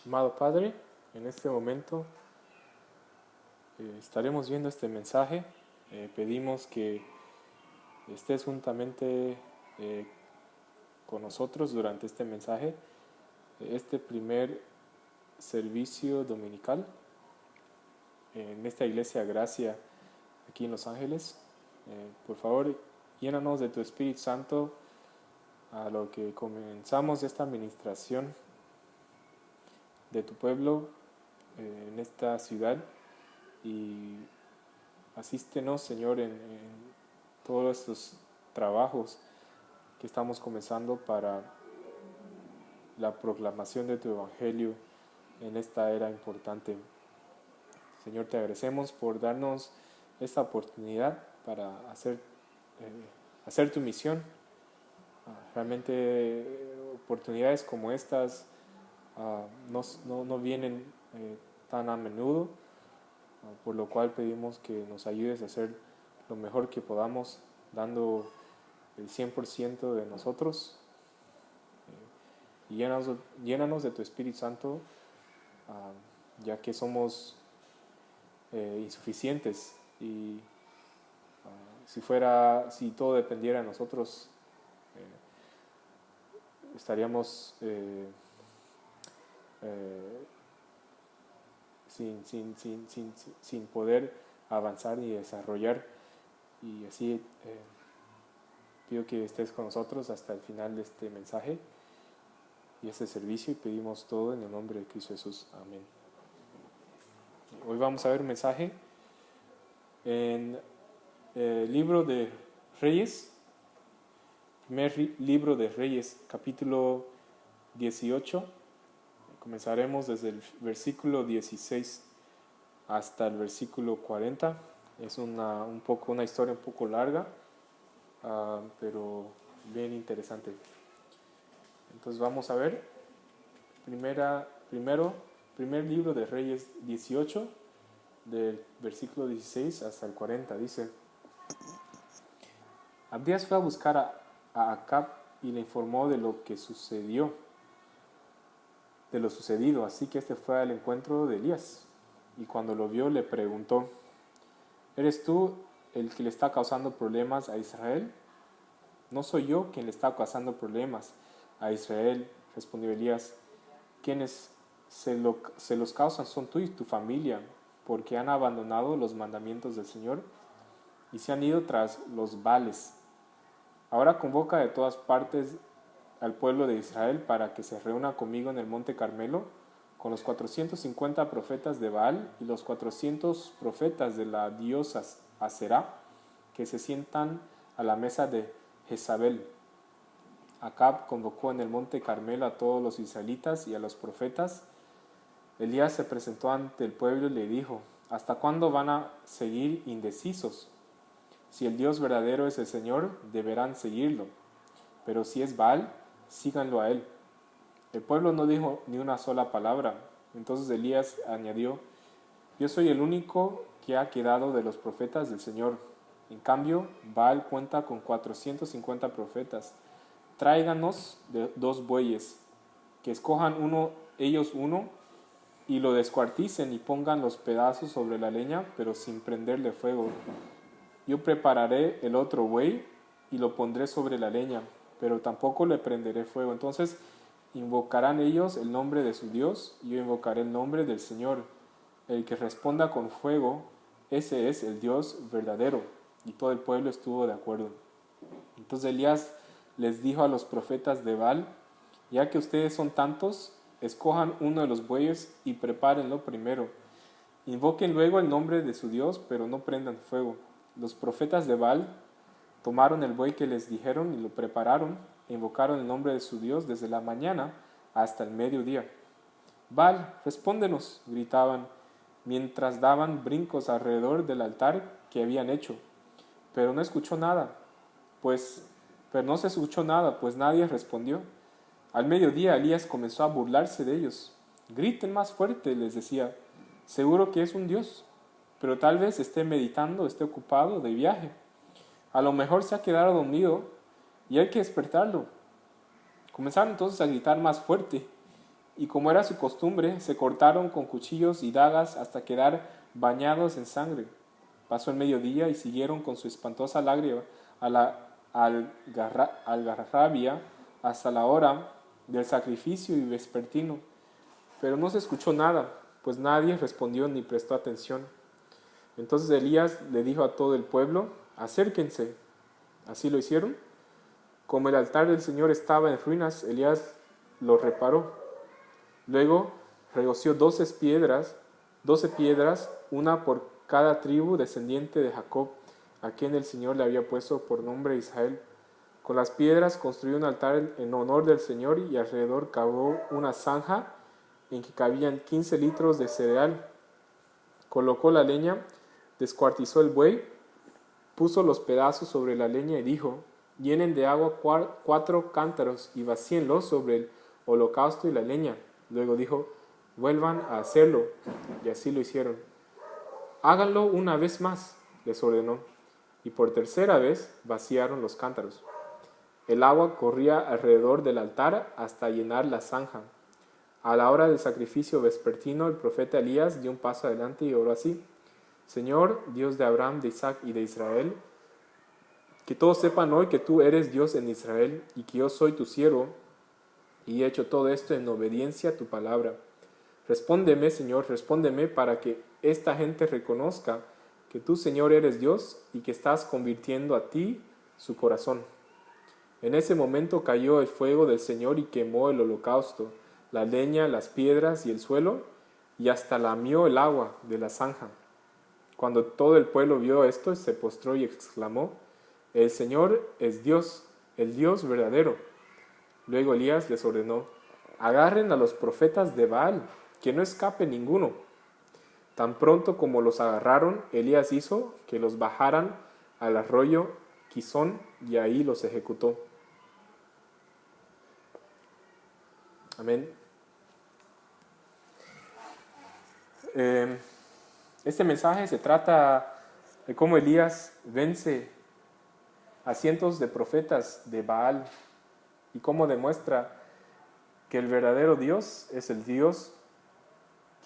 Amado Padre, en este momento estaremos viendo este mensaje. Pedimos que estés juntamente eh, con nosotros durante este mensaje, este primer servicio dominical en esta iglesia Gracia aquí en Los Ángeles. Por favor, llénanos de tu Espíritu Santo a lo que comenzamos esta administración de tu pueblo en esta ciudad y asístenos, Señor, en todos estos trabajos que estamos comenzando para la proclamación de tu Evangelio en esta era importante. Señor, te agradecemos por darnos esta oportunidad para hacer tu misión. Realmente oportunidades como estas no vienen tan a menudo, por lo cual pedimos que nos ayudes a hacer lo mejor que podamos, dando el 100% de nosotros. Y llénanos de tu Espíritu Santo, ya que somos insuficientes y si todo dependiera de nosotros, estaríamos sin poder avanzar y desarrollar. Y así pido que estés con nosotros hasta el final de este mensaje y este servicio, y pedimos todo en el nombre de Cristo Jesús. Amén. Hoy vamos a ver un mensaje en el libro de Reyes, primer libro de Reyes, capítulo 18. Comenzaremos desde el versículo 16 hasta el versículo 40. Es una historia un poco larga, pero bien interesante. Entonces vamos a ver primer libro de Reyes 18, del versículo 16 hasta el 40. Dice: Abdías fue a buscar a Acab y le informó de lo sucedido, así que este fue al encuentro de Elías, y cuando lo vio le preguntó: ¿Eres tú el que le está causando problemas a Israel? No soy yo quien le está causando problemas a Israel, respondió Elías. Quienes se los causan son tú y tu familia, porque han abandonado los mandamientos del Señor y se han ido tras los Baales. Ahora convoca de todas partes al pueblo de Israel para que se reúna conmigo en el monte Carmelo con los 450 profetas de Baal y los 400 profetas de la diosa Aserá, que se sientan a la mesa de Jezabel. Acab convocó en el monte Carmelo a todos los israelitas y a los profetas. Elías se presentó ante el pueblo y le dijo: ¿Hasta cuándo van a seguir indecisos? Si el Dios verdadero es el Señor, deberán seguirlo, pero si es Baal, síganlo a él. El pueblo no dijo ni una sola palabra. Entonces Elías añadió: Yo soy el único que ha quedado de los profetas del Señor. En cambio, Baal cuenta con 450 profetas. Tráiganos 2 bueyes, que escojan ellos uno, y lo descuarticen y pongan los pedazos sobre la leña, pero sin prenderle fuego. Yo prepararé el otro buey y lo pondré sobre la leña, pero tampoco le prenderé fuego. Entonces invocarán ellos el nombre de su Dios, y yo invocaré el nombre del Señor. El que responda con fuego, ese es el Dios verdadero. Y todo el pueblo estuvo de acuerdo. Entonces Elías les dijo a los profetas de Baal: Ya que ustedes son tantos, escojan uno de los bueyes y prepárenlo primero. Invoquen luego el nombre de su Dios, pero no prendan fuego. Los profetas de Baal tomaron el buey que les dijeron y lo prepararon, e invocaron el nombre de su Dios desde la mañana hasta el mediodía. Baal, respóndenos, gritaban, mientras daban brincos alrededor del altar que habían hecho. Pero no se escuchó nada, pues nadie respondió. Al mediodía Elías comenzó a burlarse de ellos. Griten más fuerte, les decía. Seguro que es un Dios, pero tal vez esté meditando, esté ocupado de viaje. A lo mejor se ha quedado dormido y hay que despertarlo. Comenzaron entonces a gritar más fuerte, y como era su costumbre, se cortaron con cuchillos y dagas hasta quedar bañados en sangre. Pasó el mediodía y siguieron con su espantosa lágrima a la algarrabia hasta la hora del sacrificio y vespertino. Pero no se escuchó nada, pues nadie respondió ni prestó atención. Entonces Elías le dijo a todo el pueblo: acérquense. Así lo hicieron. Como el altar del Señor estaba en ruinas, Elías lo reparó. Luego regoció 12 piedras, una por cada tribu descendiente de Jacob, a quien el Señor le había puesto por nombre Israel. Con las piedras construyó un altar en honor del Señor y alrededor cavó una zanja en que cabían 15 litros de cereal. Colocó la leña, descuartizó el buey, puso los pedazos sobre la leña y dijo: llenen de agua 4 cántaros y vacíenlos sobre el holocausto y la leña. Luego dijo: vuelvan a hacerlo. Y así lo hicieron. Háganlo una vez más, les ordenó. Y por tercera vez vaciaron los cántaros. El agua corría alrededor del altar hasta llenar la zanja. A la hora del sacrificio vespertino, el profeta Elías dio un paso adelante y oró así: Señor, Dios de Abraham, de Isaac y de Israel, que todos sepan hoy que tú eres Dios en Israel y que yo soy tu siervo y he hecho todo esto en obediencia a tu palabra. Respóndeme, Señor, respóndeme para que esta gente reconozca que tú, Señor, eres Dios y que estás convirtiendo a ti su corazón. En ese momento cayó el fuego del Señor y quemó el holocausto, la leña, las piedras y el suelo, y hasta lamió el agua de la zanja. Cuando todo el pueblo vio esto, se postró y exclamó: el Señor es Dios, el Dios verdadero. Luego Elías les ordenó: agarren a los profetas de Baal, que no escape ninguno. Tan pronto como los agarraron, Elías hizo que los bajaran al arroyo Quizón y ahí los ejecutó. Amén. Este mensaje se trata de cómo Elías vence a cientos de profetas de Baal y cómo demuestra que el verdadero Dios es el Dios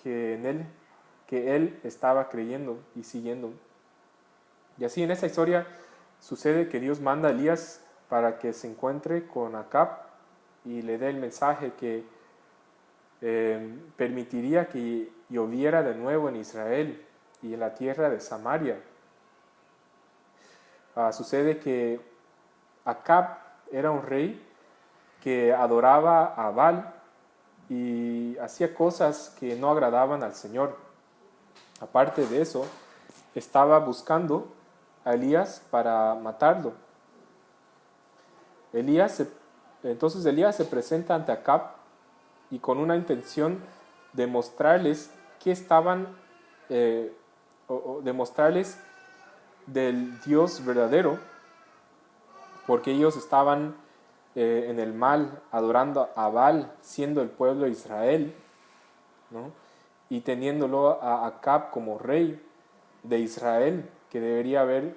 que él estaba creyendo y siguiendo. Y así en esta historia sucede que Dios manda a Elías para que se encuentre con Acab y le dé el mensaje que permitiría que lloviera de nuevo en Israel y en la tierra de Samaria. Sucede que Acab era un rey que adoraba a Baal y hacía cosas que no agradaban al Señor. Aparte de eso, estaba buscando a Elías para matarlo. Entonces Elías se presenta ante Acab y con una intención de mostrarles que estaban, demostrarles del Dios verdadero, porque ellos estaban en el mal, adorando a Baal, siendo el pueblo de Israel, ¿no? Y teniéndolo a Acab como rey de Israel, que debería haber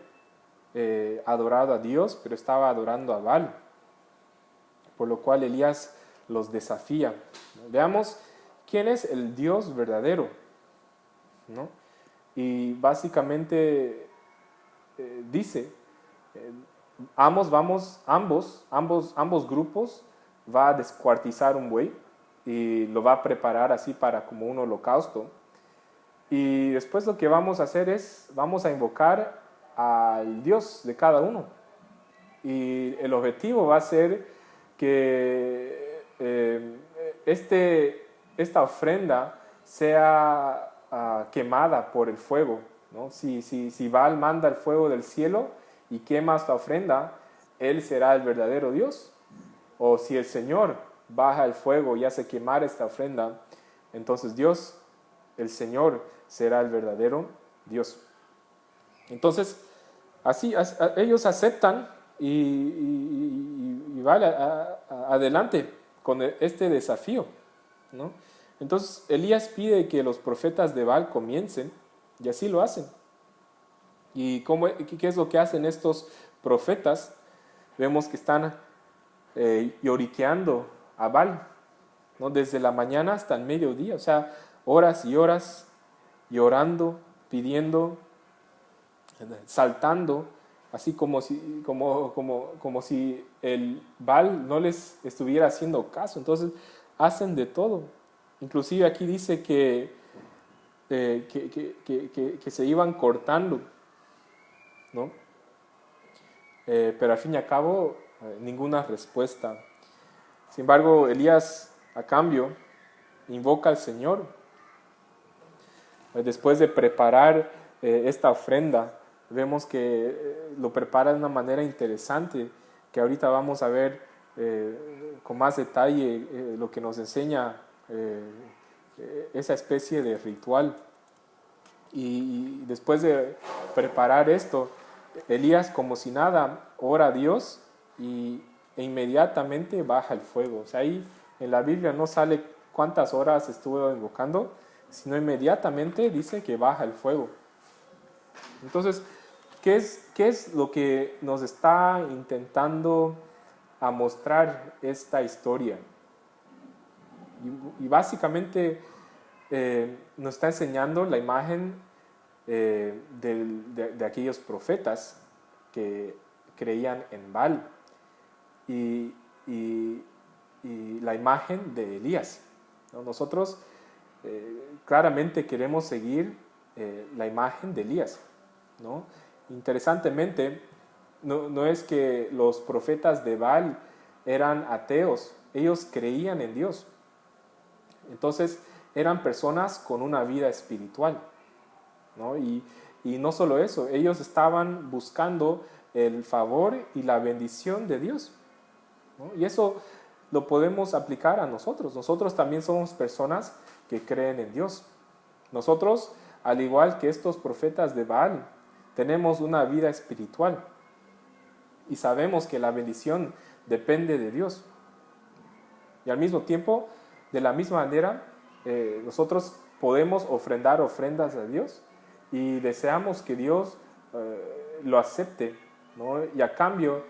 adorado a Dios, pero estaba adorando a Baal, por lo cual Elías los desafía. Veamos quién es el Dios verdadero, ¿no? Y básicamente dice, ambos grupos va a descuartizar un buey y lo va a preparar así para como un holocausto. Y después lo que vamos a hacer es, vamos a invocar al Dios de cada uno. Y el objetivo va a ser que esta ofrenda sea quemada por el fuego, ¿no? Si Baal manda el fuego del cielo y quema esta ofrenda, él será el verdadero Dios. O si el Señor baja el fuego y hace quemar esta ofrenda, entonces Dios, el Señor, será el verdadero Dios. Entonces, así ellos aceptan y van adelante con este desafío, ¿no? Entonces Elías pide que los profetas de Baal comiencen y así lo hacen. ¿Y qué es lo que hacen estos profetas? Vemos que están lloriqueando a Baal, ¿no? Desde la mañana hasta el mediodía, o sea, horas y horas llorando, pidiendo, saltando, así como si el Baal no les estuviera haciendo caso. Entonces hacen de todo. Inclusive aquí dice que se iban cortando, ¿no? Pero al fin y al cabo, ninguna respuesta. Sin embargo, Elías, a cambio, invoca al Señor. Después de preparar esta ofrenda, vemos que lo prepara de una manera interesante, que ahorita vamos a ver con más detalle lo que nos enseña esa especie de ritual. Y después de preparar esto, Elías, como si nada, ora a Dios e inmediatamente baja el fuego. O sea, ahí en la Biblia no sale cuántas horas estuvo invocando, sino inmediatamente dice que baja el fuego. Entonces, ¿qué es lo que nos está intentando a mostrar esta historia? Y básicamente nos está enseñando la imagen de aquellos profetas que creían en Baal y la imagen de Elías, ¿no? Nosotros claramente queremos seguir la imagen de Elías, ¿no? Interesantemente, no es que los profetas de Baal eran ateos, ellos creían en Dios. Entonces eran personas con una vida espiritual, ¿no? Y no solo eso, ellos estaban buscando el favor y la bendición de Dios, ¿no? Y eso lo podemos aplicar a nosotros. Nosotros también somos personas que creen en Dios. Nosotros, al igual que estos profetas de Baal, tenemos una vida espiritual y sabemos que la bendición depende de Dios. Y al mismo tiempo, de la misma manera, nosotros podemos ofrendar ofrendas a Dios y deseamos que Dios lo acepte, ¿no? Y a cambio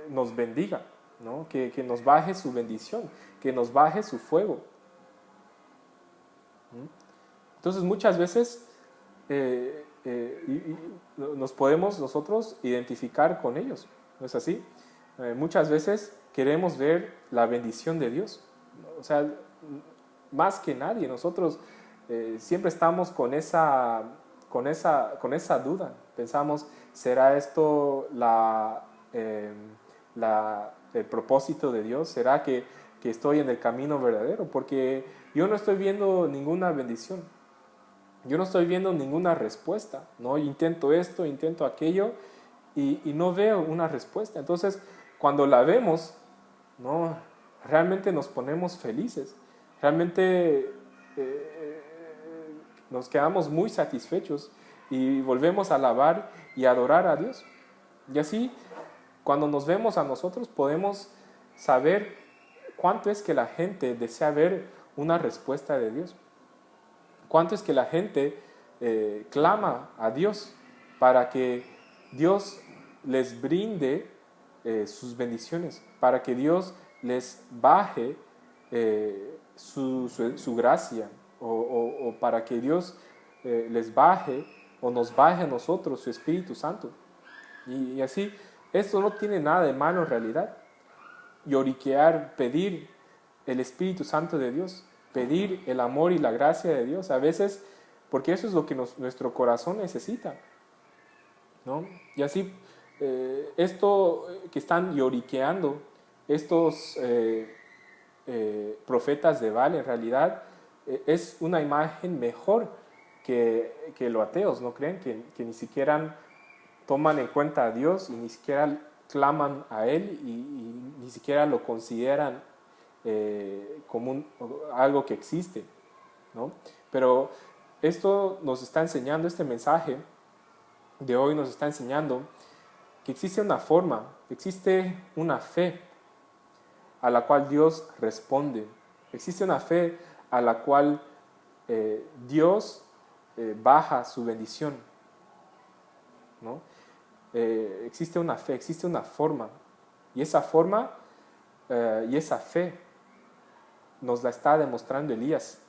nos bendiga, ¿no? Que nos baje su bendición, que nos baje su fuego. Entonces muchas veces nos podemos nosotros identificar con ellos, ¿no es así? Muchas veces queremos ver la bendición de Dios, o sea, más que nadie, nosotros siempre estamos con esa duda, pensamos, ¿será esto el propósito de Dios? ¿Será que estoy en el camino verdadero? Porque yo no estoy viendo ninguna bendición, yo no estoy viendo ninguna respuesta, ¿no? Intento esto, intento aquello y no veo una respuesta. Entonces, cuando la vemos, ¿no? Realmente nos ponemos felices, realmente nos quedamos muy satisfechos y volvemos a alabar y adorar a Dios. Y así, cuando nos vemos a nosotros, podemos saber cuánto es que la gente desea ver una respuesta de Dios. Cuánto es que la gente clama a Dios para que Dios les brinde sus bendiciones, para que Dios les baje su gracia, o para que Dios les baje o nos baje a nosotros su Espíritu Santo. Y así, esto no tiene nada de malo en realidad. Lloriquear, pedir el Espíritu Santo de Dios, pedir el amor y la gracia de Dios, a veces, porque eso es lo que nuestro corazón necesita, ¿no? Y así, esto que están lloriqueando, estos profetas de Baal, en realidad es una imagen mejor que los ateos, ¿no creen? Que ni siquiera toman en cuenta a Dios y ni siquiera claman a Él y ni siquiera lo consideran como algo que existe, ¿no? Pero esto nos está enseñando, este mensaje de hoy nos está enseñando que existe una forma, existe una fe a la cual Dios responde, existe una fe a la cual Dios baja su bendición, ¿no? Existe una fe, existe una forma, y esa forma y esa fe nos la está demostrando Elías.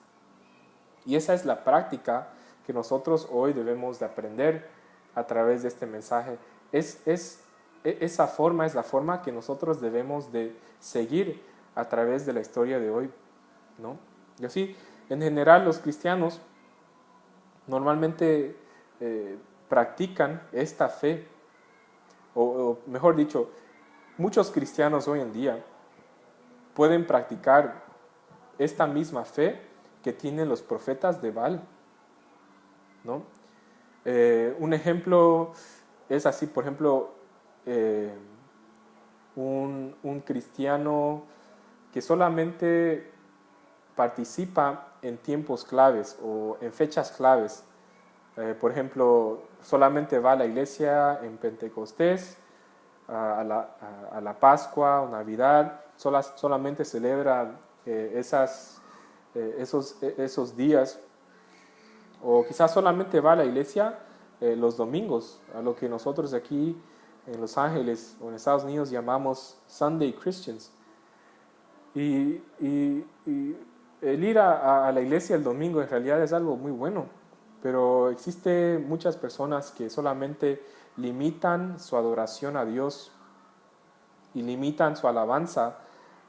Y esa es la práctica que nosotros hoy debemos de aprender a través de este mensaje. Esa forma es la forma que nosotros debemos de seguir a través de la historia de hoy, ¿no? Y así, en general, los cristianos normalmente practican esta fe, o mejor dicho, muchos cristianos hoy en día pueden practicar esta misma fe que tienen los profetas de Baal, ¿no? Un ejemplo es así, por ejemplo, un cristiano que solamente participa en tiempos claves o en fechas claves. Por ejemplo, solamente va a la iglesia en Pentecostés, a la Pascua o Navidad, solamente celebra esos días, o quizás solamente va a la iglesia los domingos, a lo que nosotros aquí en Los Ángeles o en Estados Unidos llamamos Sunday Christians. Y el ir a la iglesia el domingo en realidad es algo muy bueno, pero existen muchas personas que solamente limitan su adoración a Dios y limitan su alabanza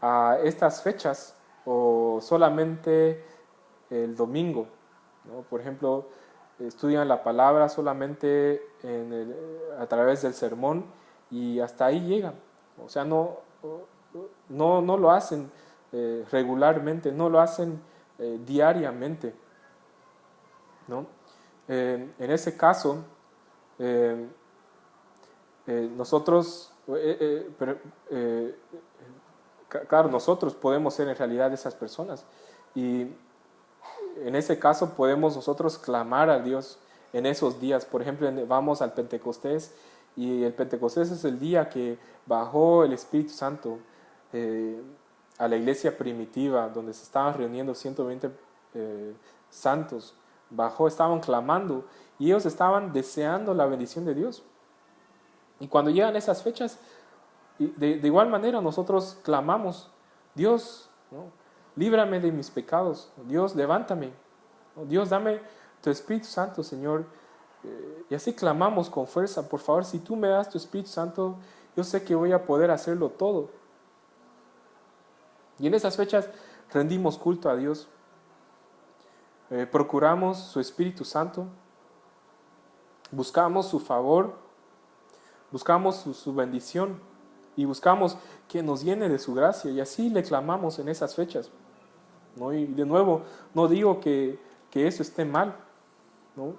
a estas fechas o solamente el domingo, ¿no? Por ejemplo, estudian la palabra solamente a través del sermón y hasta ahí llegan. O sea, no lo hacen regularmente, no lo hacen diariamente, ¿no? En ese caso, nosotros, claro, nosotros podemos ser en realidad esas personas, y en ese caso podemos nosotros clamar a Dios en esos días. Por ejemplo, vamos al Pentecostés, y el Pentecostés es el día que bajó el Espíritu Santo a la iglesia primitiva, donde se estaban reuniendo 120 santos. Bajó, estaban clamando y ellos estaban deseando la bendición de Dios. Y cuando llegan esas fechas, de igual manera nosotros clamamos: Dios, ¿no?, líbrame de mis pecados. Dios, levántame. ¿No? Dios, dame tu Espíritu Santo, Señor. Y así clamamos con fuerza: por favor, si tú me das tu Espíritu Santo, yo sé que voy a poder hacerlo todo. Y en esas fechas rendimos culto a Dios. Procuramos su Espíritu Santo. Buscamos su favor. Buscamos su bendición. Y buscamos que nos llene de su gracia. Y así le clamamos en esas fechas, ¿no? Y de nuevo, no digo que eso esté mal, ¿no?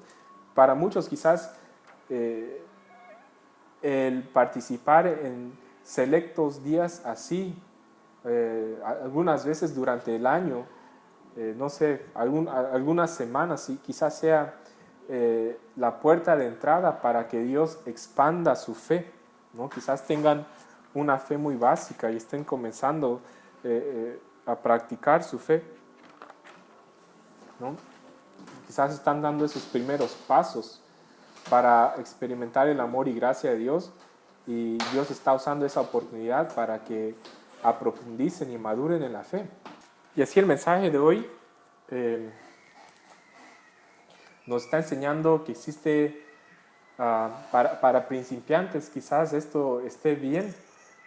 Para muchos quizás el participar en selectos días así, algunas veces durante el año, no sé, algunas semanas, quizás sea la puerta de entrada para que Dios expanda su fe, ¿no? Quizás tengan una fe muy básica y estén comenzando a practicar su fe, ¿no? Quizás están dando esos primeros pasos para experimentar el amor y gracia de Dios, y Dios está usando esa oportunidad para que aprofundicen y maduren en la fe. Y así el mensaje de hoy nos está enseñando que existe, para principiantes quizás esto esté bien,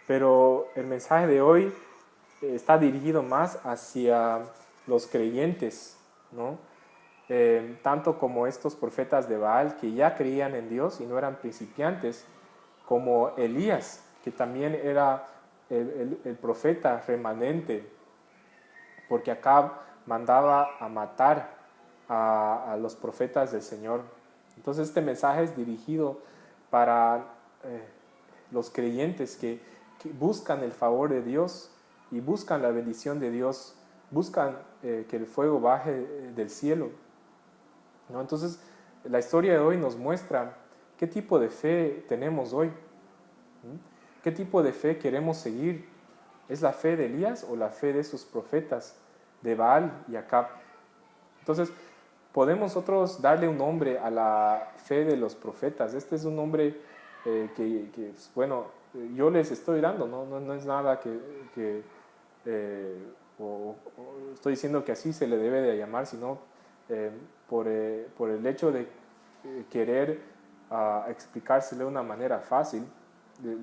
pero el mensaje de hoy está dirigido más hacia los creyentes, ¿no? Tanto como estos profetas de Baal que ya creían en Dios y no eran principiantes, como Elías, que también era el profeta remanente, porque Acab mandaba a matar a los profetas del Señor. Entonces este mensaje es dirigido para los creyentes que buscan el favor de Dios y buscan la bendición de Dios, buscan que el fuego baje del cielo, ¿no? Entonces la historia de hoy nos muestra qué tipo de fe tenemos hoy, ¿sí? ¿Qué tipo de fe queremos seguir? ¿Es la fe de Elías o la fe de esos profetas de Baal y Acab? Entonces podemos nosotros darle un nombre a la fe de los profetas. Este es un nombre bueno, yo les estoy dando, no es nada que o estoy diciendo que así se le debe de llamar, sino por el hecho de querer explicárselo de una manera fácil,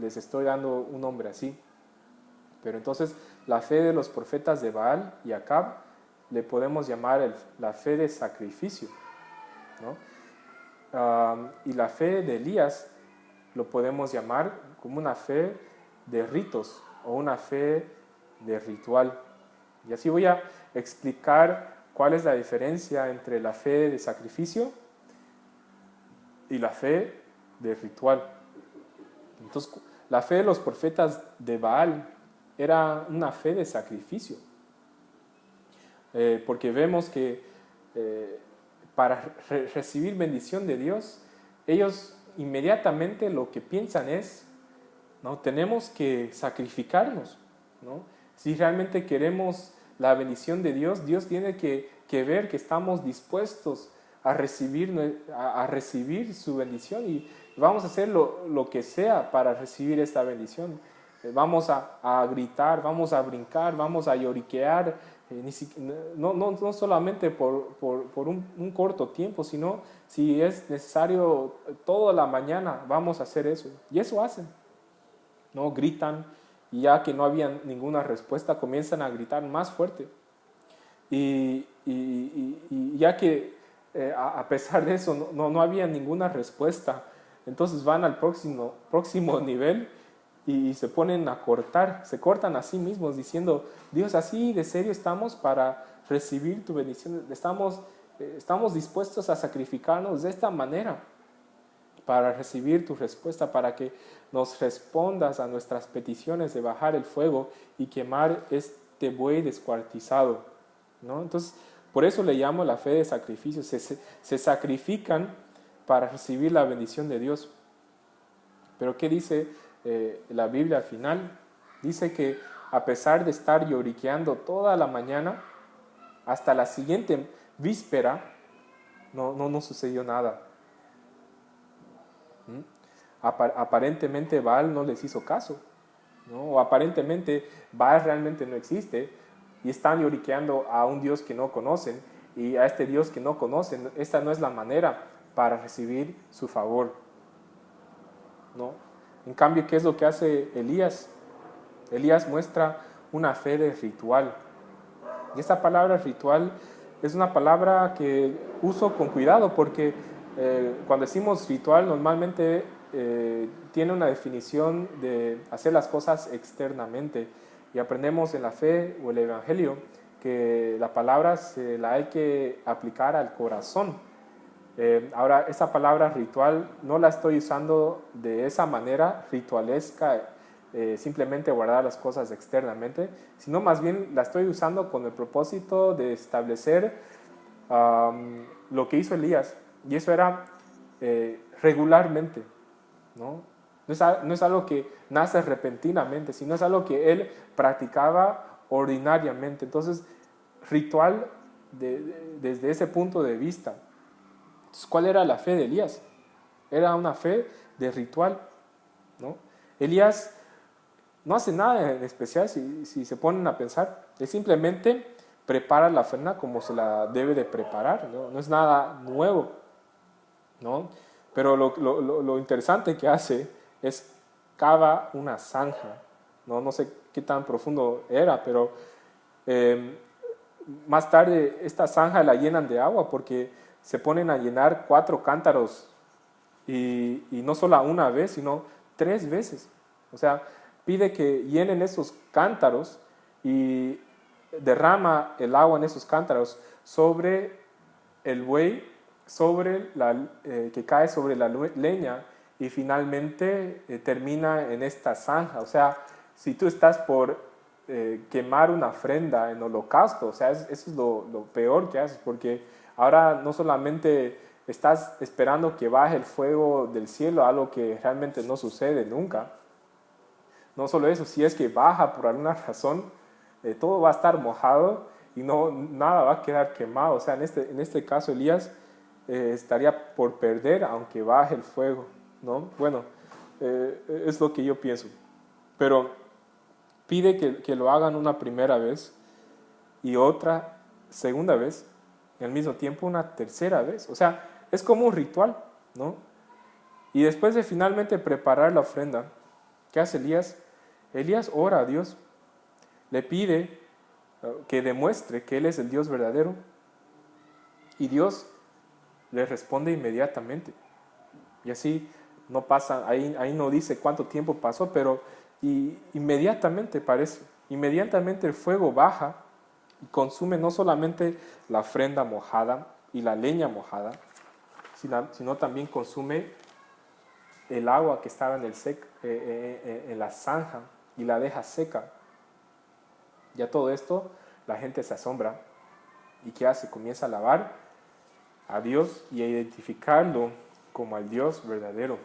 les estoy dando un nombre así. Pero entonces la fe de los profetas de Baal y Acab le podemos llamar la fe de sacrificio, ¿no? Y la fe de Elías lo podemos llamar como una fe de ritos o una fe de ritual. Y así voy a explicar cuál es la diferencia entre la fe de sacrificio y la fe de ritual. Entonces, la fe de los profetas de Baal era una fe de sacrificio, porque vemos que para recibir bendición de Dios, ellos inmediatamente lo que piensan es, ¿no? Tenemos que sacrificarnos, ¿no? Si realmente queremos la bendición de Dios, Dios tiene que ver que estamos dispuestos a recibir su bendición y vamos a hacer lo que sea para recibir esta bendición. Vamos a gritar, vamos a brincar, vamos a lloriquear, no solamente por un corto tiempo, sino si es necesario toda la mañana, vamos a hacer eso. Y eso hacen, ¿no? Gritan, y ya que no había ninguna respuesta, comienzan a gritar más fuerte. Y ya que a pesar de eso no había ninguna respuesta, entonces van al próximo nivel y se ponen a cortar, se cortan a sí mismos diciendo, Dios, así de serio estamos para recibir tu bendición, estamos dispuestos a sacrificarnos de esta manera para recibir tu respuesta, para que nos respondas a nuestras peticiones de bajar el fuego y quemar este buey descuartizado, ¿no? Entonces, por eso le llamo la fe de sacrificio. Se sacrifican para recibir la bendición de Dios. Pero ¿qué dice la Biblia al final? Dice que a pesar de estar lloriqueando toda la mañana, hasta la siguiente víspera, no sucedió nada. Aparentemente Baal no les hizo caso, ¿no? O aparentemente Baal realmente no existe y están lloriqueando a un Dios que no conocen, y a este Dios que no conocen, esta no es la manera para recibir su favor, ¿no? En cambio, ¿qué es lo que hace Elías? Elías muestra una fe de ritual. Y esta palabra ritual es una palabra que uso con cuidado porque cuando decimos ritual normalmente tiene una definición de hacer las cosas externamente. Y aprendemos en la fe o el evangelio que la palabra se la hay que aplicar al corazón. Ahora, esa palabra ritual no la estoy usando de esa manera ritualesca, simplemente guardar las cosas externamente, sino más bien la estoy usando con el propósito de establecer lo que hizo Elías. Y eso era regularmente, ¿no? No es algo que nace repentinamente, sino es algo que él practicaba ordinariamente. Entonces, ritual desde ese punto de vista. Entonces, ¿cuál era la fe de Elías? Era una fe de ritual, ¿no? Elías no hace nada en especial si se ponen a pensar. Él simplemente prepara la ofrenda como se la debe de preparar, ¿no? No es nada nuevo, ¿no? Pero lo interesante que hace es cava una zanja, ¿no? No sé qué tan profundo era, pero más tarde esta zanja la llenan de agua porque se ponen a llenar 4 cántaros y no solo una vez, sino 3 veces. O sea, pide que llenen esos cántaros y derrama el agua en esos cántaros sobre el buey, que cae sobre la leña y finalmente termina en esta zanja. O sea, si tú estás por quemar una ofrenda en holocausto, o sea, eso es lo peor que haces, porque ahora no solamente estás esperando que baje el fuego del cielo, algo que realmente no sucede nunca. No solo eso, si es que baja por alguna razón, todo va a estar mojado y nada va a quedar quemado. O sea, en este caso Elías estaría por perder aunque baje el fuego, ¿no? Bueno, es lo que yo pienso. Pero pide que lo hagan una primera vez y otra segunda vez, y al mismo tiempo una tercera vez. O sea, es como un ritual, ¿no? Y después de finalmente preparar la ofrenda, ¿qué hace Elías? Elías ora a Dios, le pide que demuestre que Él es el Dios verdadero, y Dios le responde inmediatamente. Y así no pasa, ahí no dice cuánto tiempo pasó, pero inmediatamente parece, inmediatamente el fuego baja y consume no solamente la ofrenda mojada y la leña mojada, sino también consume el agua que estaba en la zanja y la deja seca. Ya todo esto, la gente se asombra. ¿Y qué hace? Comienza a alabar a Dios y a identificarlo como al Dios verdadero.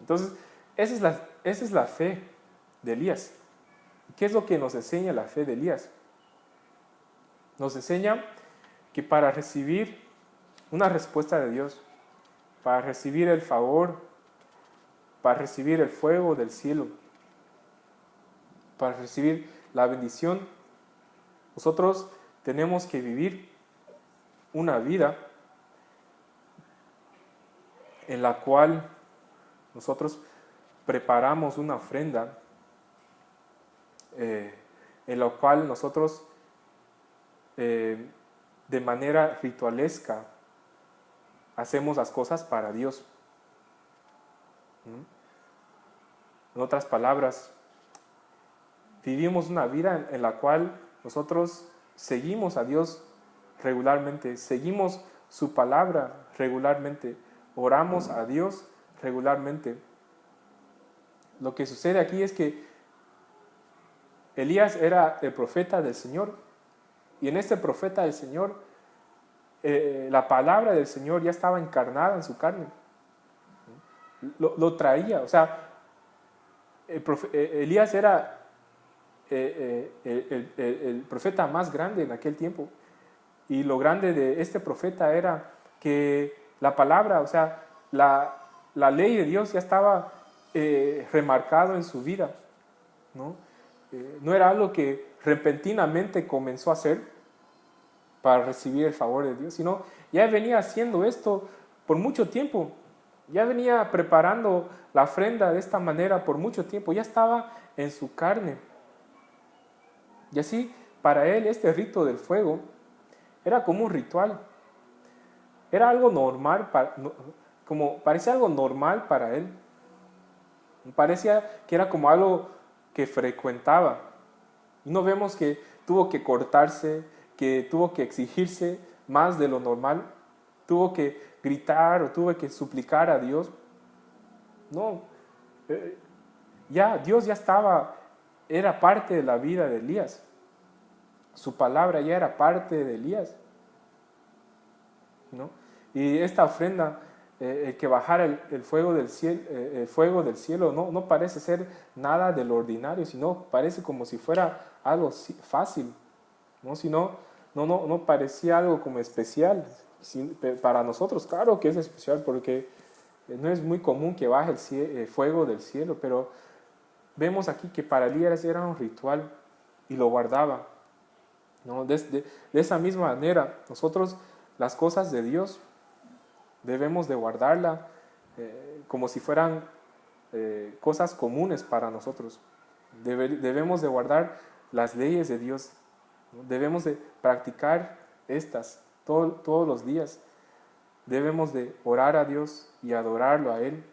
Entonces, esa es la fe de Elías. ¿Qué es lo que nos enseña la fe de Elías? Nos enseña que para recibir una respuesta de Dios, para recibir el favor, para recibir el fuego del cielo, para recibir la bendición, nosotros tenemos que vivir una vida en la cual nosotros preparamos una ofrenda, en la cual nosotros de manera ritualesca hacemos las cosas para Dios. En otras palabras, vivimos una vida en la cual nosotros seguimos a Dios regularmente, seguimos su palabra regularmente, oramos a Dios regularmente. Lo que sucede aquí es que Elías era el profeta del Señor, y en este profeta del Señor la palabra del Señor ya estaba encarnada en su carne. Lo traía, o sea, Elías era el profeta más grande en aquel tiempo, y lo grande de este profeta era que la palabra, o sea, la ley de Dios ya estaba remarcado en su vida, ¿no? No era algo que repentinamente comenzó a hacer para recibir el favor de Dios, sino ya venía haciendo esto por mucho tiempo, ya venía preparando la ofrenda de esta manera por mucho tiempo, ya estaba en su carne. Y así, para él, este rito del fuego era como un ritual, era algo normal, parecía algo normal para él, parecía que era como algo que frecuentaba. Y no vemos que tuvo que cortarse, que tuvo que exigirse más de lo normal, tuvo que gritar o tuvo que suplicar a Dios. No, Dios ya estaba, era parte de la vida de Elías. Su palabra ya era parte de Elías, ¿no? Y esta ofrenda, que bajara el fuego del cielo, no parece ser nada de lo ordinario, sino parece como si fuera algo fácil, ¿no? No parecía algo como especial. Para nosotros, claro que es especial, porque no es muy común que baje el fuego del cielo, pero vemos aquí que para Elías era un ritual y lo guardaba, ¿no? De esa misma manera, nosotros las cosas de Dios debemos de guardarla como si fueran cosas comunes para nosotros. Debemos de guardar las leyes de Dios, ¿no? Debemos de practicar estas todos los días. Debemos de orar a Dios y adorarlo a Él.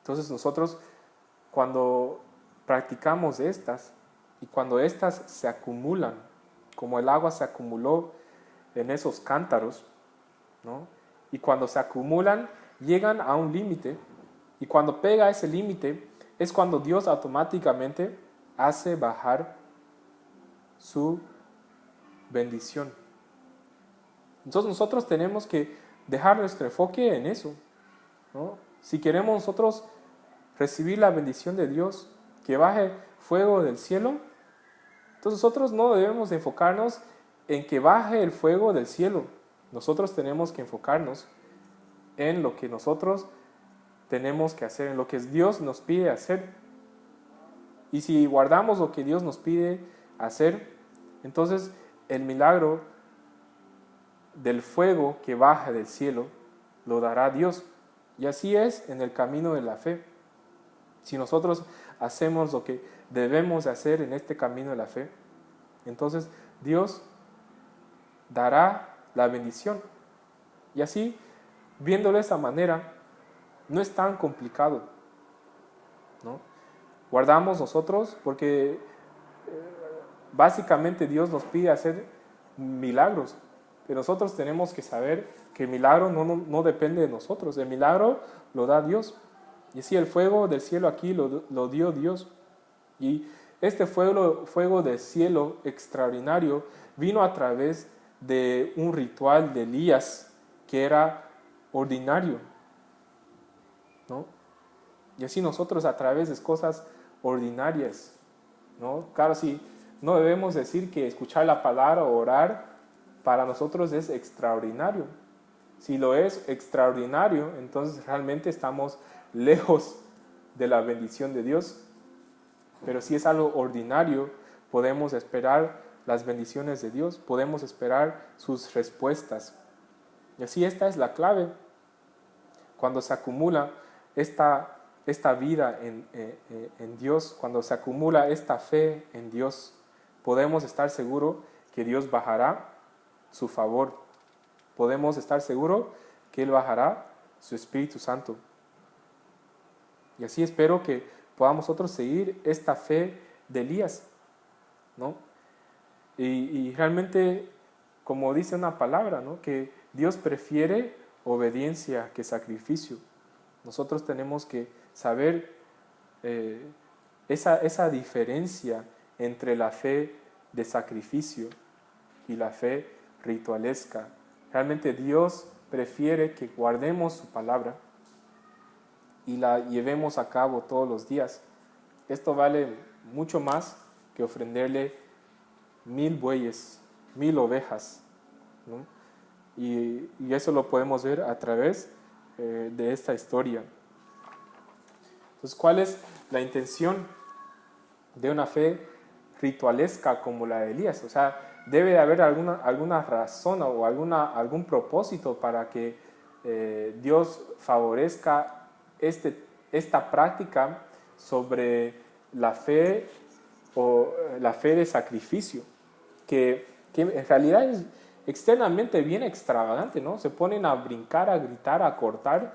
Entonces nosotros, cuando practicamos estas, y cuando estas se acumulan, como el agua se acumuló en esos cántaros, ¿no? Y cuando se acumulan, llegan a un límite, y cuando pega ese límite, es cuando Dios automáticamente hace bajar su bendición. Entonces nosotros tenemos que dejar nuestro enfoque en eso, ¿no? Si queremos nosotros recibir la bendición de Dios, que baje fuego del cielo, entonces nosotros no debemos enfocarnos en que baje el fuego del cielo. Nosotros tenemos que enfocarnos en lo que nosotros tenemos que hacer, en lo que Dios nos pide hacer. Y si guardamos lo que Dios nos pide, hacer, entonces el milagro del fuego que baja del cielo lo dará Dios. Y así es en el camino de la fe. Si nosotros hacemos lo que debemos hacer en este camino de la fe, entonces Dios dará la bendición. Y así, viéndolo de esa manera, no es tan complicado, ¿no? Guardamos nosotros porque básicamente Dios nos pide hacer milagros, pero nosotros tenemos que saber que el milagro no depende de nosotros, el milagro lo da Dios. Y así el fuego del cielo aquí lo dio Dios. Y este fuego del cielo extraordinario vino a través de un ritual de Elías que era ordinario, ¿no? Y así nosotros a través de cosas ordinarias, ¿no? Claro, sí, no debemos decir que escuchar la palabra o orar para nosotros es extraordinario. Si lo es extraordinario, entonces realmente estamos lejos de la bendición de Dios. Pero si es algo ordinario, podemos esperar las bendiciones de Dios, podemos esperar sus respuestas. Y así esta es la clave. Cuando se acumula esta vida en Dios, cuando se acumula esta fe en Dios, podemos estar seguros que Dios bajará su favor. Podemos estar seguros que Él bajará su Espíritu Santo. Y así espero que podamos nosotros seguir esta fe de Elías, ¿no? Y realmente, como dice una palabra, ¿no? Que Dios prefiere obediencia que sacrificio. Nosotros tenemos que saber esa diferencia entre la fe de sacrificio y la fe ritualesca. Realmente Dios prefiere que guardemos su palabra y la llevemos a cabo todos los días. Esto vale mucho más que ofrenderle 1000 bueyes, 1000 ovejas, ¿no? Y eso lo podemos ver a través de esta historia. Entonces, ¿cuál es la intención de una fe ritualesca como la de Elías? O sea, debe haber alguna razón o algún propósito para que Dios favorezca esta práctica sobre la fe o la fe de sacrificio, que en realidad es externamente bien extravagante, ¿no? Se ponen a brincar, a gritar, a cortar,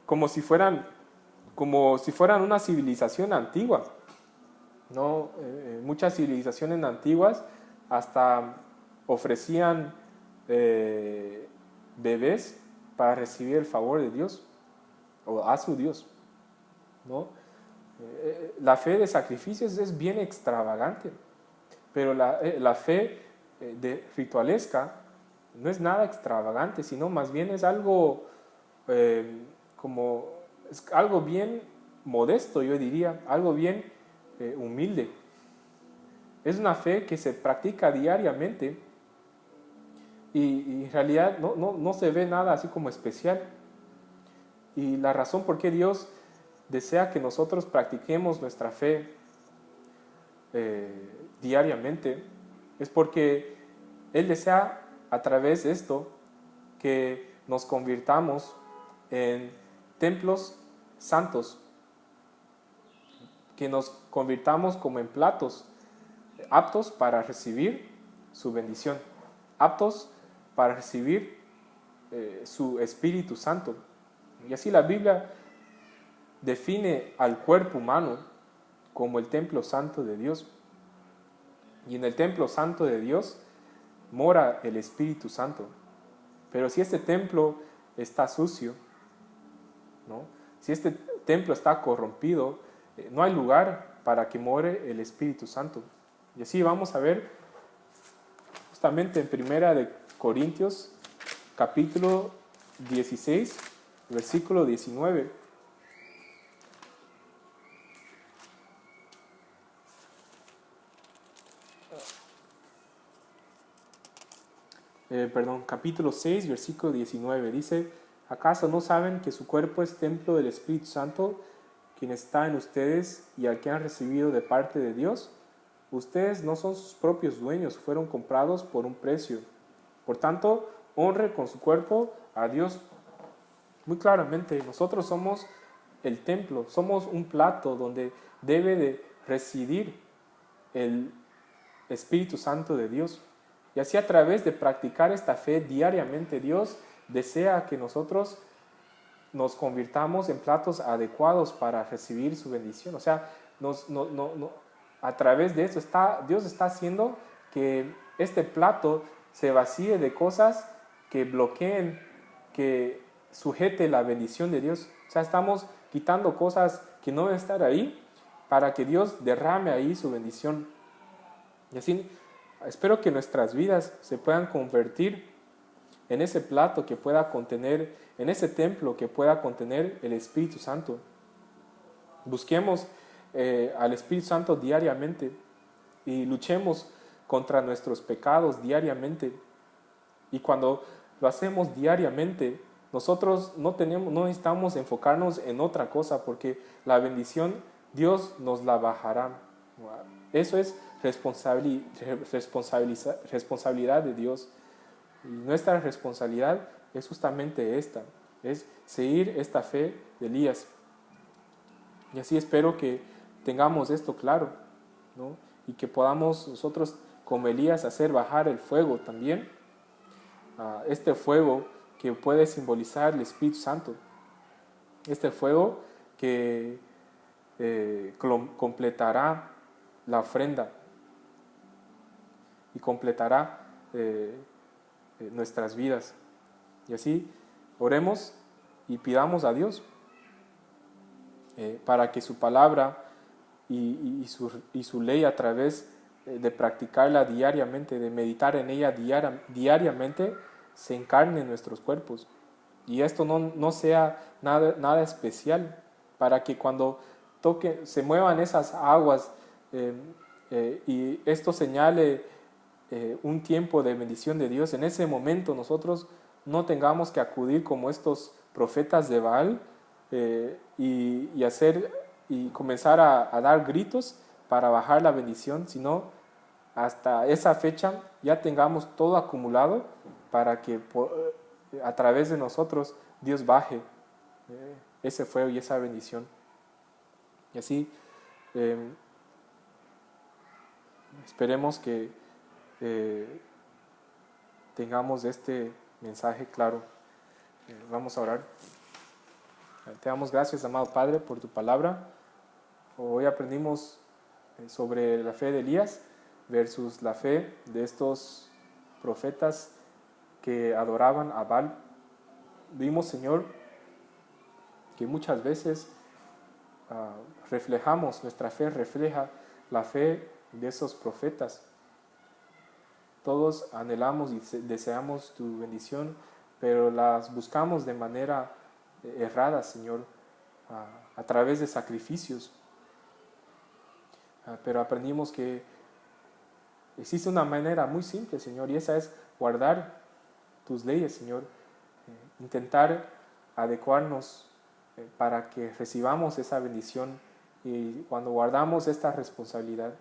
como si fueran una civilización antigua, ¿no? Muchas civilizaciones antiguas hasta ofrecían bebés para recibir el favor de Dios o a su Dios, ¿no? La fe de sacrificios es bien extravagante, pero la fe ritualesca no es nada extravagante, sino más bien es algo algo bien modesto, yo diría, algo bien humilde. Es una fe que se practica diariamente y en realidad no se ve nada así como especial. Y la razón por qué Dios desea que nosotros practiquemos nuestra fe diariamente es porque Él desea a través de esto que nos convirtamos en templos santos, que nos convirtamos como en platos aptos para recibir su bendición, aptos para recibir su Espíritu Santo. Y así la Biblia define al cuerpo humano como el templo santo de Dios. Y en el templo santo de Dios mora el Espíritu Santo. Pero si este templo está sucio, ¿no? Si este templo está corrompido, no hay lugar para que more el Espíritu Santo. Y así vamos a ver justamente en Primera de Corintios, capítulo 16, versículo 19. Capítulo 6, versículo 19. Dice: ¿acaso no saben que su cuerpo es templo del Espíritu Santo, quien está en ustedes y al que han recibido de parte de Dios? Ustedes no son sus propios dueños, fueron comprados por un precio. Por tanto, honre con su cuerpo a Dios. Muy claramente, nosotros somos el templo, somos un plato donde debe de residir el Espíritu Santo de Dios. Y así, a través de practicar esta fe diariamente, Dios desea que nosotros nos convirtamos en platos adecuados para recibir su bendición. O sea, a través de eso Dios está haciendo que este plato se vacíe de cosas que bloqueen, que sujete la bendición de Dios. O sea, estamos quitando cosas que no deben estar ahí para que Dios derrame ahí su bendición. Y así espero que nuestras vidas se puedan convertir en ese plato que pueda contener, en ese templo que pueda contener el Espíritu Santo. Busquemos al Espíritu Santo diariamente y luchemos contra nuestros pecados diariamente. Y cuando lo hacemos diariamente, nosotros no necesitamos enfocarnos en otra cosa, porque la bendición Dios nos la bajará. Eso es responsabilidad de Dios. Y nuestra responsabilidad es justamente esta, es seguir esta fe de Elías. Y así espero que tengamos esto claro, ¿no? Y que podamos nosotros, como Elías, hacer bajar el fuego también. Este fuego que puede simbolizar el Espíritu Santo. Este fuego que completará la ofrenda y completará nuestras vidas. Y así oremos y pidamos a Dios para que su palabra y su ley, a través de practicarla diariamente, de meditar en ella diariamente, se encarne en nuestros cuerpos. Y esto no sea nada especial, para que cuando se muevan esas aguas y esto señale un tiempo de bendición de Dios, en ese momento nosotros no tengamos que acudir como estos profetas de Baal y comenzar a dar gritos para bajar la bendición, sino hasta esa fecha ya tengamos todo acumulado para que a través de nosotros Dios baje ese fuego y esa bendición. Y así esperemos que tengamos este mensaje claro. Vamos a orar. Te damos gracias, amado Padre, por tu palabra. Hoy aprendimos sobre la fe de Elías versus la fe de estos profetas que adoraban a Baal. Vimos, Señor, que muchas veces nuestra fe refleja la fe de esos profetas. Todos anhelamos y deseamos tu bendición, pero las buscamos de manera errada, Señor, a través de sacrificios. Pero aprendimos que existe una manera muy simple, Señor, y esa es guardar tus leyes, Señor. Intentar adecuarnos para que recibamos esa bendición, y cuando guardamos esta responsabilidad,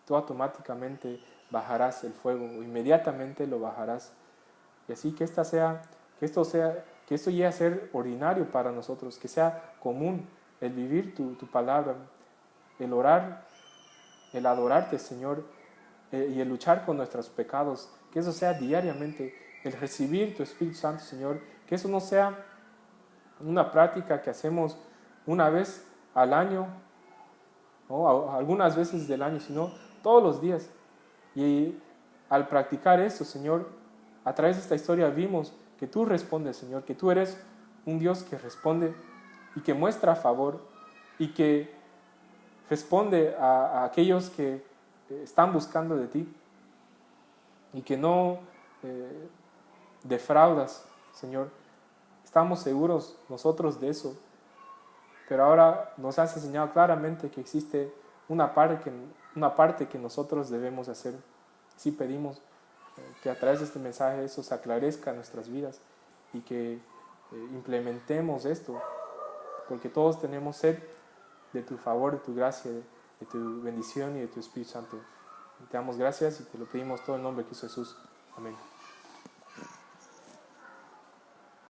tú automáticamente bajarás el fuego, inmediatamente lo bajarás. Y así que esto llegue a ser ordinario para nosotros, que sea común el vivir tu palabra, el orar, el adorarte, Señor, y el luchar con nuestros pecados, que eso sea diariamente, el recibir tu Espíritu Santo, Señor, que eso no sea una práctica que hacemos una vez al año, o algunas veces del año, sino todos los días. Y al practicar esto, Señor, a través de esta historia vimos que tú respondes, Señor, que tú eres un Dios que responde y que muestra favor y que responde a aquellos que están buscando de ti, y que no defraudas, Señor. Estamos seguros nosotros de eso, pero ahora nos has enseñado claramente que existe una parte que nosotros debemos hacer. Sí pedimos que a través de este mensaje eso se aclarezca en nuestras vidas y que implementemos esto, porque todos tenemos sed de tu favor, de tu gracia, de tu bendición y de tu Espíritu Santo. Te damos gracias y te lo pedimos todo en nombre de Cristo Jesús. Amén.